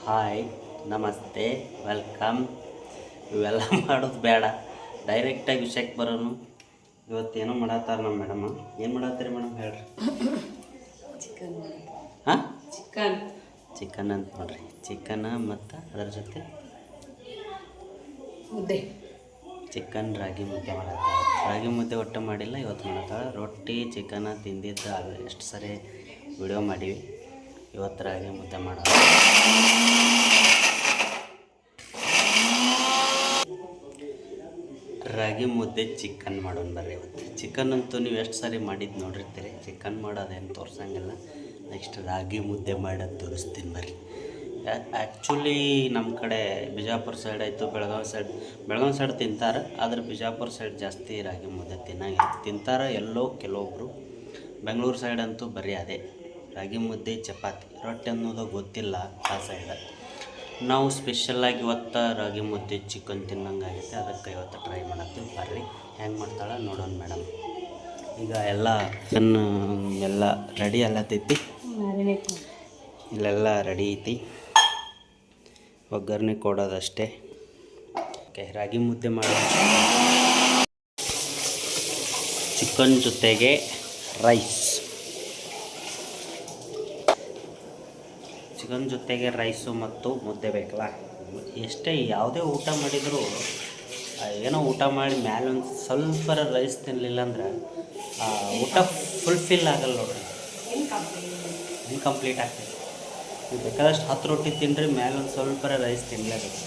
Hi, ನಮಸ್ತೆ, welcome. ಇವೆಲ್ಲ ಮಾಡೋದು ಬೇಡ, ಡೈರೆಕ್ಟಾಗಿ ವಿಷಯಕ್ಕೆ ಬರೋನು. ಇವತ್ತೇನೋ ಮಾಡತ್ತಾರ ನಮ್ಮ ಮೇಡಮ್. ಏನು ಮಾಡತ್ತೀರಿ ಮೇಡಮ್ ಹೇಳ್ರಿ? ಚಿಕನ್. ಹಾಂ, ಚಿಕನ್ ಅಂತ ನೋಡ್ರಿ. ಚಿಕನ್ ಮತ್ತು ಅದರ ಜೊತೆ ಮುದ್ದೆ. ಚಿಕನ್ ರಾಗಿ ಮುದ್ದೆ ಮಾಡತ್ತಾಳ. ರಾಗಿ ಮುದ್ದೆ ಒಟ್ಟು ಮಾಡಿಲ್ಲ, ಇವತ್ತು ಮಾಡತ್ತಾಳ. ರೊಟ್ಟಿ ಚಿಕನ್ ತಿಂದಿದ್ದು ಅದು ಎಷ್ಟು ಸರಿ ವಿಡಿಯೋ ಮಾಡೀವಿ. ಇವತ್ತು ರಾಗಿ ಮುದ್ದೆ ಮಾಡೋದು. ರಾಗಿ ಮುದ್ದೆ ಚಿಕನ್ ಮಾಡೋಣ ಬರ್ರಿ. ಇವತ್ತು ಚಿಕನ್ ಅಂತೂ ನೀವು ಎಷ್ಟು ಸಾರಿ ಮಾಡಿದ್ದು ನೋಡಿರ್ತೀರಿ. ಚಿಕನ್ ಮಾಡೋದೇನು ತೋರ್ಸಂಗಿಲ್ಲ. ನೆಕ್ಸ್ಟ್ ರಾಗಿ ಮುದ್ದೆ ಮಾಡೋದು ತೋರಿಸ್ತೀನಿ ಬರ್ರಿ. ಆ್ಯಕ್ಚುಲಿ ನಮ್ಮ ಕಡೆ ಬಿಜಾಪುರ ಸೈಡ್ ಆಯಿತು, ಬೆಳಗಾವಿ ಸೈಡ್ ತಿಂತಾರೆ. ಆದರೆ ಬಿಜಾಪುರ ಸೈಡ್ ಜಾಸ್ತಿ ರಾಗಿ ಮುದ್ದೆ ತಿಂತಾರೆ ಎಲ್ಲೋ ಕೆಲವೊಬ್ಬರು. ಬೆಂಗಳೂರು ಸೈಡ್ ಅಂತೂ ಬರೀ ಅದೇ ರಾಗಿ ಮುದ್ದೆ ಚಪಾತಿ, ರೊಟ್ಟಿ ಅನ್ನೋದು ಗೊತ್ತಿಲ್ಲ ಆ ಸೈಡ್. ನಾವು ಸ್ಪೆಷಲ್ಲಾಗಿ ಇವತ್ತು ರಾಗಿ ಮುದ್ದೆ ಚಿಕನ್ ತಿನ್ನಂಗಾಗೈತೆ, ಅದಕ್ಕೆ ಇವತ್ತು ಟ್ರೈ ಮಾಡತ್ತೀವಿ. ಬರ್ರಿ ಹೆಂಗೆ ಮಾಡ್ತಾಳೆ ನೋಡೋಣ ಮೇಡಮ್. ಈಗ ಎಲ್ಲ ರೆಡಿ ಅಲ್ಲತೈತಿ, ಇಲ್ಲೆಲ್ಲ ರೆಡಿ ಐತಿ. ಒಗ್ಗರಣೆ ಕೊಡೋದಷ್ಟೇ. ಓಕೆ, ರಾಗಿ ಮುದ್ದೆ ಮಾಡೋದು. ಚಿಕನ್ ಜೊತೆಗೆ ರೈಸು ಮತ್ತು ಮುದ್ದೆ ಬೇಕಲ್ಲ. ಎಷ್ಟೇ ಯಾವುದೇ ಊಟ ಮಾಡಿದರೂ ಏನೋ ಊಟ ಮಾಡಿ ಮ್ಯಾಲೆ ಒಂದು ಸ್ವಲ್ಪ ರೈಸ್ ತಿನ್ನಲಿಲ್ಲ ಅಂದ್ರೆ ಊಟ ಫುಲ್ಫಿಲ್ ಆಗಲ್ಲ ನೋಡ್ರಿ, ಇನ್ಕಂಪ್ಲೀಟ್ ಆಗ್ತದೆ. ನೀವು ಬೇಕಾದಷ್ಟು 10 ರೊಟ್ಟಿ ತಿನ್ನಿರಿ, ಮೇಲೆ ಒಂದು ಸ್ವಲ್ಪ ರೈಸ್ ತಿನ್ನಲೇಬೇಕು.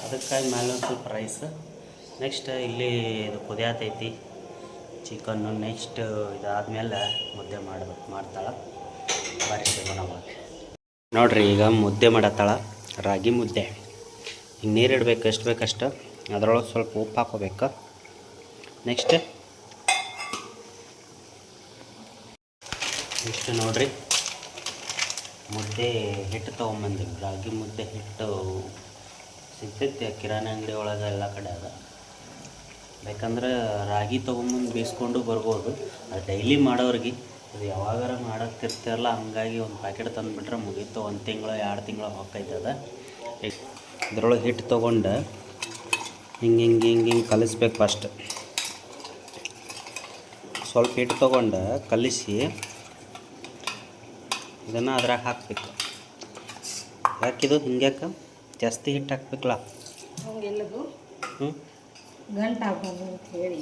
ಅದಕ್ಕಾಗಿ ಮೇಲೆ ಒಂದು ಸ್ವಲ್ಪ ರೈಸ್. ನೆಕ್ಸ್ಟ್ ಇಲ್ಲಿ ಇದು ಕುದಿಯತೈತಿ ಚಿಕನ್ನು. ನೆಕ್ಸ್ಟ್ ಇದಾದಮೇಲೆ ಮುದ್ದೆ ಮಾಡ್ತಾಳೆ. ಬಾರಿ ಸಿಗೋಣವಾಗಿ ನೋಡಿರಿ. ಈಗ ಮುದ್ದೆ ಮಾಡತ್ತಾಳ, ರಾಗಿ ಮುದ್ದೆ. ಈಗ ನೀರು ಇಡಬೇಕು, ಎಷ್ಟು ಬೇಕಷ್ಟು. ಅದರೊಳಗೆ ಸ್ವಲ್ಪ ಉಪ್ಪು ಹಾಕೋಬೇಕು. ನೆಕ್ಸ್ಟ್ ನೋಡಿರಿ, ಮುದ್ದೆ ಹಿಟ್ಟು ತೊಗೊಂಬಂದಿವಿ. ರಾಗಿ ಮುದ್ದೆ ಹಿಟ್ಟು ಸಿಗ್ತೈತಿ ಕಿರಾಣಿ ಅಂಗಡಿ ಒಳಗೆ, ಎಲ್ಲ ಕಡೆ ಅದ. ಬೇಕಂದ್ರೆ ರಾಗಿ ತೊಗೊಂಬಂದು ಬೇಯಿಸ್ಕೊಂಡು ಬರ್ಬೋದು. ಅದು ಡೈಲಿ ಮಾಡೋರಿಗೆ, ಅದು ಯಾವಾಗಾರ ಮಾಡೋಕ್ಕಿರ್ತಾರಲ್ಲ, ಹಂಗಾಗಿ ಒಂದು ಪ್ಯಾಕೆಟ್ ತಂದುಬಿಟ್ರೆ ಮುಗೀತು. 1 ತಿಂಗಳು 2 ತಿಂಗಳು ಹೋಗ್ತೈತದ. ಇದ್ರೊಳಗೆ ಹಿಟ್ಟು ತೊಗೊಂಡು ಹಿಂಗೆ ಕಲಿಸ್ಬೇಕು. ಫಸ್ಟ್ ಸ್ವಲ್ಪ ಹಿಟ್ಟು ತೊಗೊಂಡು ಕಲಿಸಿ ಇದನ್ನು ಅದ್ರಾಗ ಹಾಕಬೇಕು. ಯಾಕಿದು ಹಿಂಗ್ಯಾಕೆ ಜಾಸ್ತಿ ಹಿಟ್ಟು ಹಾಕ್ಬೇಕಲ್ಲ?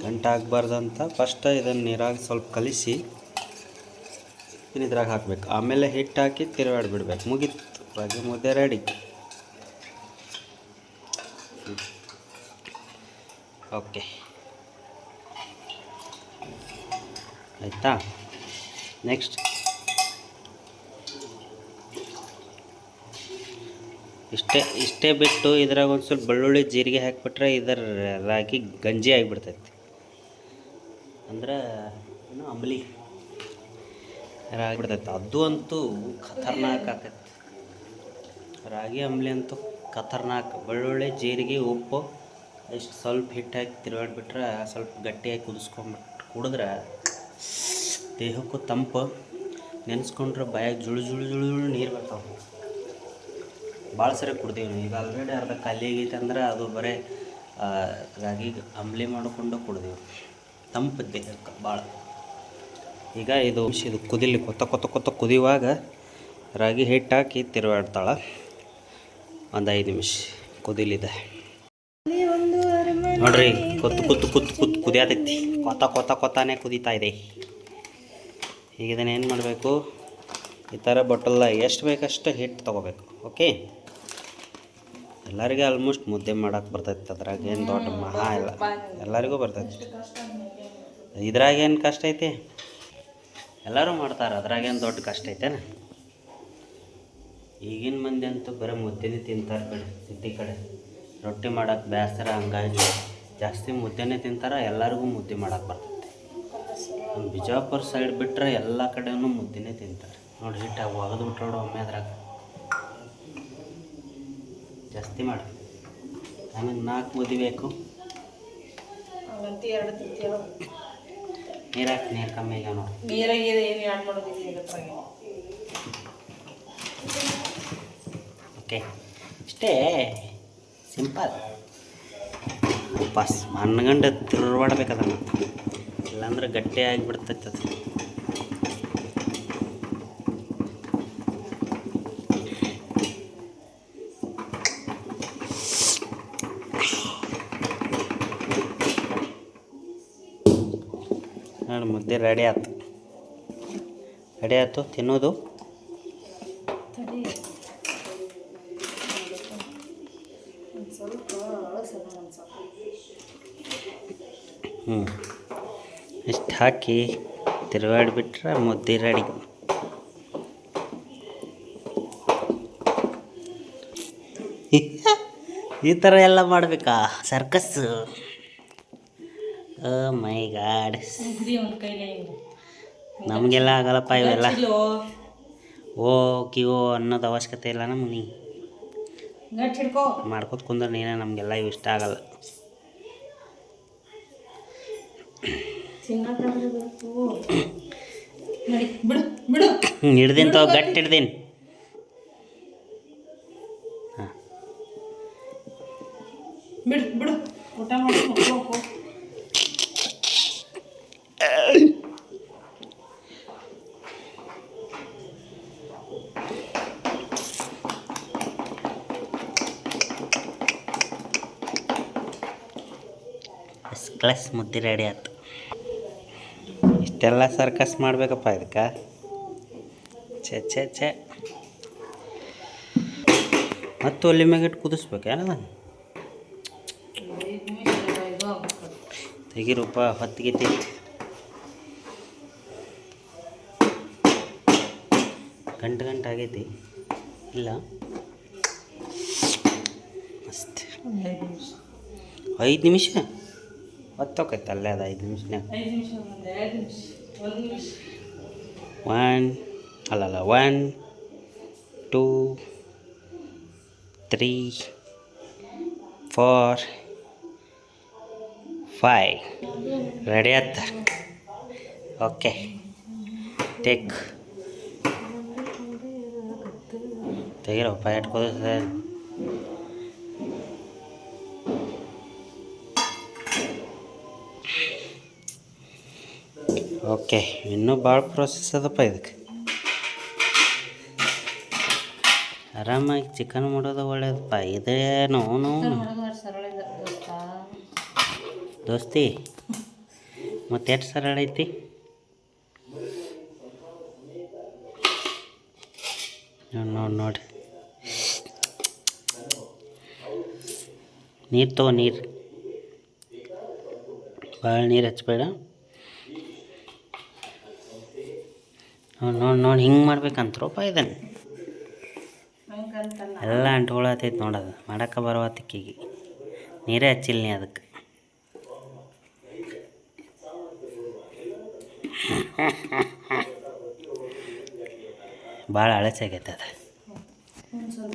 ಗಂಟು ಆಗಬಾರ್ದು ಅಂತ ಫಸ್ಟ್ ಇದನ್ನು ನೀರಾಗ ಸ್ವಲ್ಪ ಕಲಿಸಿ ಇದ್ರಾಗ ಹಾಕ್ಬೇಕು. ಆಮೇಲೆ ಹಿಟ್ಟು ಹಾಕಿ ತಿರುಗಾಡ್ಬಿಡ್ಬೇಕು. ಮುಗೀತು, ರಾಗಿ ಮುದ್ದೆ ರೆಡಿ. ಓಕೆ, ಆಯಿತಾ? ನೆಕ್ಸ್ಟ್ ಇಷ್ಟೇ ಬಿಟ್ಟು ಇದ್ರಾಗ ಒಂದು ಸ್ವಲ್ಪ ಬೆಳ್ಳುಳ್ಳಿ ಜೀರಿಗೆ ಹಾಕಿಬಿಟ್ರೆ ಇದರ ರಾಗಿ ಗಂಜಿ ಆಗಿಬಿಡ್ತೈತಿ. ಅಂದ್ರೆ ಏನು ಅಂಬಲಿ ಆಗಿಬಿಡ್ತೈತಿ. ಅದು ಅಂತೂ ಖತರ್ನಾಕ್ ಆಕೈತಿ. ರಾಗಿ ಅಂಬಲಿ ಅಂತೂ ಖತರ್ನಾಕ್. ಬೆಳ್ಳುಳ್ಳಿ ಜೀರಿಗೆ ಉಪ್ಪು ಇಷ್ಟು ಸ್ವಲ್ಪ ಹಿಟ್ಟು ಹಾಕಿ ತಿರುಗಾಡ್ಬಿಟ್ರೆ ಸ್ವಲ್ಪ ಗಟ್ಟಿಯಾಗಿ ಕುದಿಸ್ಕೊಂಬಿಟ್ಟು ಕುಡಿದ್ರೆ ದೇಹಕ್ಕೂ ತಂಪು. ನೆನೆಸ್ಕೊಂಡ್ರೆ ಬಾಯಾಗ ಜುಳು ನೀರು ಬರ್ತಾವೆ. ಭಾಳ ಸರಿ ಕುಡ್ದೀವಿ. ಈಗ ಆಲ್ರೆಡಿ ಅರ್ಧ ಖಾಲಿ ಆಗೈತೆ ಅಂದ್ರೆ ಅದು ಬರೀ ರಾಗಿ ಅಂಬಲಿ ಮಾಡಿಕೊಂಡು ಕುಡ್ದೀವಿ. ತಂಪು ದೇಹಕ್ಕೆ ಭಾಳ. ಈಗ ಇದು ಕುದಿಲಿ, ಕೊತ್ತ ಕುದಿಯುವಾಗ ರಾಗಿ ಹಿಟ್ಟು ಹಾಕಿ ತಿರುಗಾಡ್ತಾಳೆ. ಒಂದು 5 ನಿಮಿಷ ಕುದಿಲಿದೆ ನೋಡ್ರಿ. ಕುತ್ತು ಕುದಿಯತೈತಿ. ಕೊತ್ತಾನೆ ಕುದೀತಾ ಇದೆ. ಈಗ ಇದನ್ನು ಏನು ಮಾಡಬೇಕು, ಈ ಥರ ಬಟ್ಟಲ್ಲ ಎಷ್ಟು ಬೇಕಷ್ಟು ಹಿಟ್ಟು ತೊಗೋಬೇಕು. ಓಕೆ, ಎಲ್ಲರಿಗೂ ಆಲ್ಮೋಸ್ಟ್ ಮುದ್ದೆ ಮಾಡೋಕೆ ಬರ್ತೈತಿ. ಅದ್ರಾಗ ಏನು ದೊಡ್ಡ ಮಹಾ ಇಲ್ಲ, ಎಲ್ಲರಿಗೂ ಬರ್ತೈತಿ. ಇದ್ರಾಗೇನು ಕಷ್ಟ ಐತಿ, ಎಲ್ಲರೂ ಮಾಡ್ತಾರೆ. ಅದ್ರಾಗೇನು ದೊಡ್ಡ ಕಷ್ಟ ಐತೇನ? ಈಗಿನ ಮಂದಿ ಅಂತೂ ಬರೀ ಮುದ್ದೆನೇ ತಿಂತಾರೆ. ಕಡೆ ಸಿಟಿ ಕಡೆ ರೊಟ್ಟಿ ಮಾಡೋಕೆ ಬೇಸರ, ಹಂಗಾಗಿ ಜಾಸ್ತಿ ಮುದ್ದೆನೇ ತಿಂತಾರೆ. ಎಲ್ಲರಿಗೂ ಮುದ್ದೆ ಮಾಡೋಕೆ ಬರ್ತೈತಿ. ನಮ್ಮ ಬಿಜಾಪುರ ಸೈಡ್ ಬಿಟ್ಟರೆ ಎಲ್ಲ ಕಡೆಯೂ ಮುದ್ದೆನೇ ತಿಂತಾರೆ. ನೋಡಿ, ಹಿಟ್ಟು ಒಗೆದು ಬಿಟ್ರೋಡು ಒಮ್ಮೆ ಅದ್ರಾಗ ಜಾಸ್ತಿ ಮಾಡಿ. ಆಮೇಲೆ 4 ಮುದ್ದೆ ಬೇಕು. ನೀರು ಹಾಕಿ, ನೀರು ಕಮ್ಮಿ ಆಗ್ಯಾವ ನೋಡಿ. ಓಕೆ, ಇಷ್ಟೇ ಸಿಂಪಲ್. ವಾಪಸ್ ಮನ್ಗಂಡು ತಿರುವಾಡ್ಬೇಕದನ್ನು, ಇಲ್ಲಾಂದ್ರೆ ಗಟ್ಟಿ ಆಗಿಬಿಡ್ತೈತೆ ಅದು. ನೋಡಿ ಮುದ್ದೆ ರೆಡಿ ಆಯ್ತು. ರೆಡಿ ಆಯ್ತು ತಿನ್ನೋದು. ಇಷ್ಟು ಹಾಕಿ ತಿರುವಾಡಿಬಿಟ್ರೆ ಮುದ್ದೆ ರೆಡಿ. ಈ ಥರ ಎಲ್ಲ ಮಾಡಬೇಕಾ ಸರ್ಕಸ್ಸು? ಓ ಮೈ ಗಾಡ್, ನಮಗೆಲ್ಲ ಆಗಲ್ಲಪ್ಪ ಇವೆಲ್ಲ. ಓ ಕಿವೋ ಅನ್ನೋದು ಅವಶ್ಯಕತೆ ಇಲ್ಲ ನಮಗೆ. ಮಾಡ್ಕೊತ ಕುಂದ್ರೆ ನೀನೇ, ನಮಗೆಲ್ಲ ಇವು ಇಷ್ಟ ಆಗಲ್ಲ. ಹಿಡ್ದೀನಿ ತಾವು, ಗಟ್ಟಿ ಹಿಡ್ದೀನಿ. ಹಾಂ ಬಿಡು ಊಟ ಮಾಡಿ ಫಸ್ಟ್ ಕ್ಲಾಸ್ ಮುದ್ದೆ ರೆಡಿ ಆಯ್ತು. ಇಷ್ಟೆಲ್ಲ ಸರ್ಕಸ್ ಮಾಡಬೇಕಪ್ಪ ಇದಕ್ಕೆ? ಛೇ ಮತ್ತು ಒಲೆ ಮ್ಯಾಗಿಟ್ಟು ಕುದಿಸ್ಬೇಕೇನದ? ತೆಗಿರಪ್ಪ, ಹೊತ್ತಿಗೆ ಗಂಟೆ ಆಗೈತಿ ಇಲ್ಲ? ಮಸ್ತ್. 5 ನಿಮಿಷ ಹೊತ್ತೋಕೈತೆ ಅಲ್ಲೇ ಅದು. 5 ನಿಮಿಷನ್ಯಾಗ 1 2 3 4 5 ರೆಡಿ ಆಯ್ತ. Okay take. ತೆಗಿರಪ್ಪ, ಇಟ್ಕೋದು. ಓಕೆ, ಇನ್ನೂ ಭಾಳ ಪ್ರೋಸೆಸ್ ಅದಪ್ಪ ಇದಕ್ಕೆ. ಆರಾಮಾಗಿ ಚಿಕನ್ ಮಾಡೋದು ಒಳ್ಳೇದಪ್ಪ. ಇದೇನೋ ದೋಸ್ತಿ, ಮತ್ತೆ ಎಷ್ಟು ಸರಳ ಐತಿ. ನೋಡಿ ನೀರು ತಗೋ, ನೀರು ಭಾಳ ನೀರು ಹಚ್ಬೇಡ. ನೋಡಿ ಹಿಂಗೆ ಮಾಡ್ಬೇಕಂತ್ರಪ್ಪ ಇದನ್ನು. ಎಲ್ಲ ಅಂಟ್ಕೊಳತೈತಿ ನೋಡೋದು, ಮಾಡೋಕೆ ಬರುವತ್ತಿಕ್ಕಿಗೆ ನೀರೇ ಹಚ್ಚಿಲ್ಲ ನೀ ಅದಕ್ಕೆ. ಭಾಳ ಅಳಸಾಗೈತೆ ಅದು.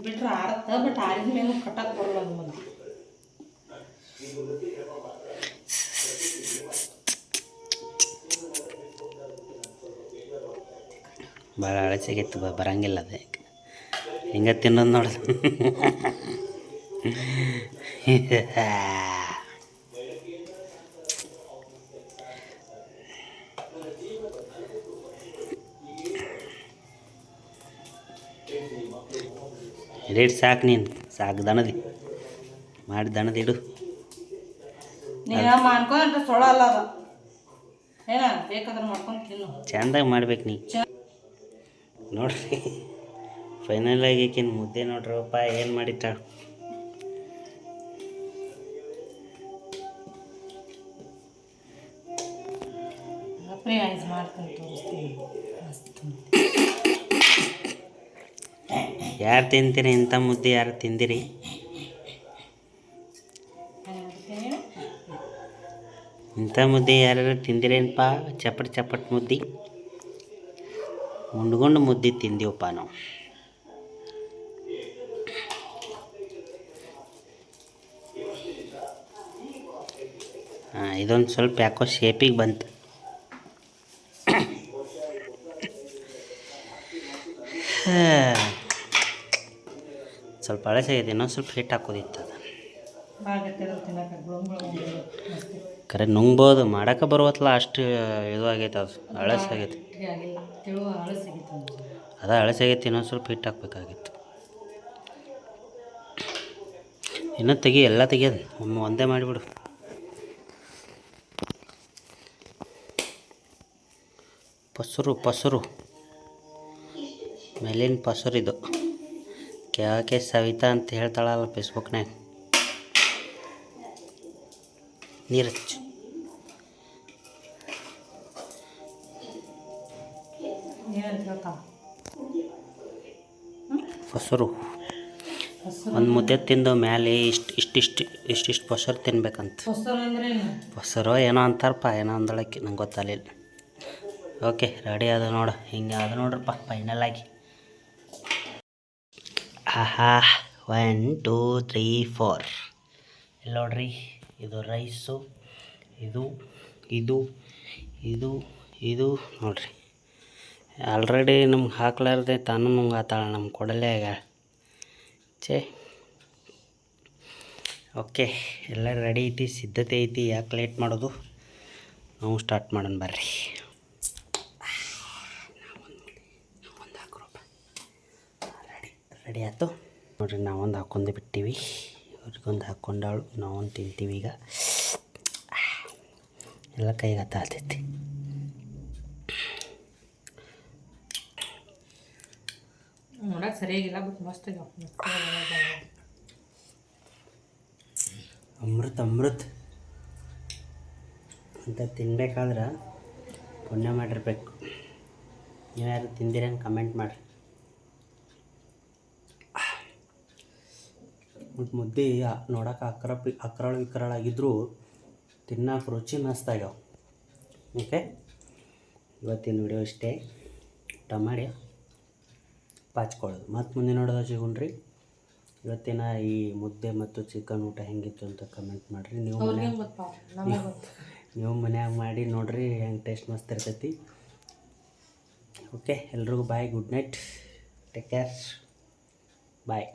ಬಿಟ್ರೆ ಆರತ್ತ, ಬಟ್ ಆರಿದ ಮೇಲೆ ಕಟ್ಟಕ್ಕೆ ಬರಲ್ಲ ಅದು ಮಂದಿ. ಭಾಳ ಅಳಸಾಗೈತೆ, ಬರಂಗಿಲ್ಲ ಅದು. ಹಿಂಗೆ ತಿನ್ನೋದು ನೋಡೋದು. ರೇಟ್ ಸಾಕು, ನೀನು ಸಾಕು. ದಣದಿ ಮಾಡಿ ದಣದಿಡು. ನೀನು ಮಾಡ್ಕೊಂಡ್ರೆ ಸೊಳಲ್ಲ ಅದ. ಏನ ಬೇಕಾದ್ರೆ ಮಾಡ್ಕೊಂಡು ತಿನ್ನು. ಚೆಂದಾಗಿ ಮಾಡ್ಬೇಕು ನೀ. ನೋಡ್ರಿ ಫೈನಲ್ ಆಗಿಕಿನ್ ಮುದ್ದೆ ನೋಡ್ರಪ್ಪ ಏನು ಮಾಡಿಟ್ಟ. ಮಾಡ್ಕೊಂಡು ತೋರಿಸ್ತೀನಿ. ಯಾರು ತಿಂತೀರಿ ಇಂಥ ಮುದ್ದೆ? ಯಾರು ತಿಂದಿರಿ? ಇಂಥ ಮುದ್ದೆ ಯಾರು ತಿಂದಿರೇನಪ್ಪ? ಚಪ್ಪಟ್ ಮುದ್ದೆ ಉಂಡ್ಕೊಂಡು ಮುದ್ದೆ ತಿಂದೀವಪ್ಪ ನಾವು. ಹಾಂ, ಇದೊಂದು ಸ್ವಲ್ಪ ಯಾಕೋ ಶೇಪಿಗೆ ಬಂತು. ಸ್ವಲ್ಪ ಹಳಸಾಗೈತೆ, ಇನ್ನೊಂದು ಸ್ವಲ್ಪ ಹಿಟ್ಟು ಹಾಕೋದಿತ್ತು ಅದು. ಭಾಳ ಗಟ್ಟಿಯಾದ್ರೆ ತಿನ್ನಕ್ಕೆ ಮಸ್ತ್ ಕರೆ ನುಂಗ್ಬೋದು, ಮಾಡೋಕೆ ಬರುವತ್ತಲ್ಲ ಅಷ್ಟು ಇದು ಆಗೈತೆ, ಅದು ಹಳಸಾಗೈತೆ. ಆಗಿಲ್ಲ ತಿಳುವ ಹಳಸಾಗಿತ್ತು ಅದ ಹಳಸಾಗೈತೆ, ಇನ್ನೊಂದು ಸ್ವಲ್ಪ ಹಿಟ್ಟು ಹಾಕ್ಬೇಕಾಗಿತ್ತು. ಇನ್ನೂ ತೆಗಿ, ಎಲ್ಲ ತೆಗಿಯೋದು ಒಮ್ಮೆ ಒಂದೇ ಮಾಡಿಬಿಡು. ಪಸರು ಮೇಲಿನ ಪಸರು ಇದು. ಕ್ಯಾಕೆ ಸವಿತಾ ಅಂತ ಹೇಳ್ತಾಳಲ್ಲ ಫೇಸ್ಬುಕ್ನಾಗ. ನೀರು ಹಚ್ಚು. ಪಸರು ಒಂದು ಮುದ್ದೆ ತಿಂದು ಮೇಲೆ ಇಷ್ಟಿಷ್ಟು ಪಸರು ತಿನ್ಬೇಕಂತ. ಪಸರು ಏನೋ ಅಂತಾರಪ್ಪ, ಏನೋ ಅಂದಳಕ್ಕೆ ನಂಗೆ ಗೊತ್ತಾಗಲಿಲ್ಲ. ಓಕೆ, ರೆಡಿ ಅದ ನೋಡು, ಹಿಂಗೆ ಅದು ನೋಡ್ರಪ್ಪ ಫೈನಲ್ ಆಗಿ. ಆಹಾ, 1 2 3 4 ಇಲ್ಲಿ ನೋಡ್ರಿ, ಇದು ರೈಸು, ಇದು ನೋಡ್ರಿ. ಆಲ್ರೆಡಿ ನಮ್ಗೆ ಹಾಕ್ಲಾರ್ದೆ ತಾನು ನಮ್ಗೆ ಆತಾಳ, ನಮ್ಮ ಕೊಡಲೇ ಆಗ ಛೇ. ಓಕೆ, ಎಲ್ಲ ರೆಡಿ ಐತಿ, ಸಿದ್ಧತೆ ಐತಿ, ಯಾಕೆ ಲೇಟ್ ಮಾಡೋದು, ನಾವು ಸ್ಟಾರ್ಟ್ ಮಾಡೋಣ ಬರ್ರಿ. ರೆಡಿ ಆಯ್ತು ನೋಡ್ರಿ, ನಾವೊಂದು ಹಾಕ್ಕೊಂಡೆ ಬಿಟ್ಟಿವಿ, ಅವ್ರಿಗೊಂದು ಹಾಕ್ಕೊಂಡಾಳು, ನಾವೊಂದು ತಿಂತೀವಿ ಈಗ. ಎಲ್ಲ ಕೈಗೆ ಹತ್ತೈತಿ. ನೋಡಕ್ಕೆ ಸರಿಯಾಗಿಲ್ಲ, ಬಟ್ ಮಸ್ತ್ ಅಮೃತ ಅಂತ ತಿನ್ಬೇಕಾದ್ರೆ ಪುಣ್ಯ ಮಾಡಿರ್ಬೇಕು. ನೀವ್ಯಾರು ತಿಂದಿರಂಗೆ ಕಮೆಂಟ್ ಮಾಡಿರಿ. ಮತ್ತು ಮುದ್ದೆ ನೋಡೋಕೆ ಅಕ್ರಳಾಗಿದ್ದರೂ ತಿನ್ನೋಕೆ ರುಚಿ ಮಸ್ತ್ ಆಗ್ಯಾವ. ಓಕೆ, ಇವತ್ತಿನ ವಿಡಿಯೋ ಇಷ್ಟೇ. ಊಟ ಮಾಡಿ ಪಾಚ್ಕೊಳ್ಳೋದು, ಮತ್ತು ಮುಂದೆ ನೋಡೋದು ಸಿಗೋಣ್ರಿ. ಇವತ್ತಿನ ಈ ಮುದ್ದೆ ಮತ್ತು ಚಿಕನ್ ಊಟ ಹೆಂಗಿತ್ತು ಅಂತ ಕಮೆಂಟ್ ಮಾಡಿರಿ. ನೀವು ಮನ್ಯಾಗ ಮಾಡಿ ನೋಡಿರಿ, ಹೆಂಗೆ ಟೇಸ್ಟ್ ಮಸ್ತ್ ಇರ್ತೈತಿ. ಓಕೆ, ಎಲ್ರಿಗೂ ಬಾಯ್, ಗುಡ್ ನೈಟ್, ಟೇಕ್ ಕೇರ್, ಬಾಯ್.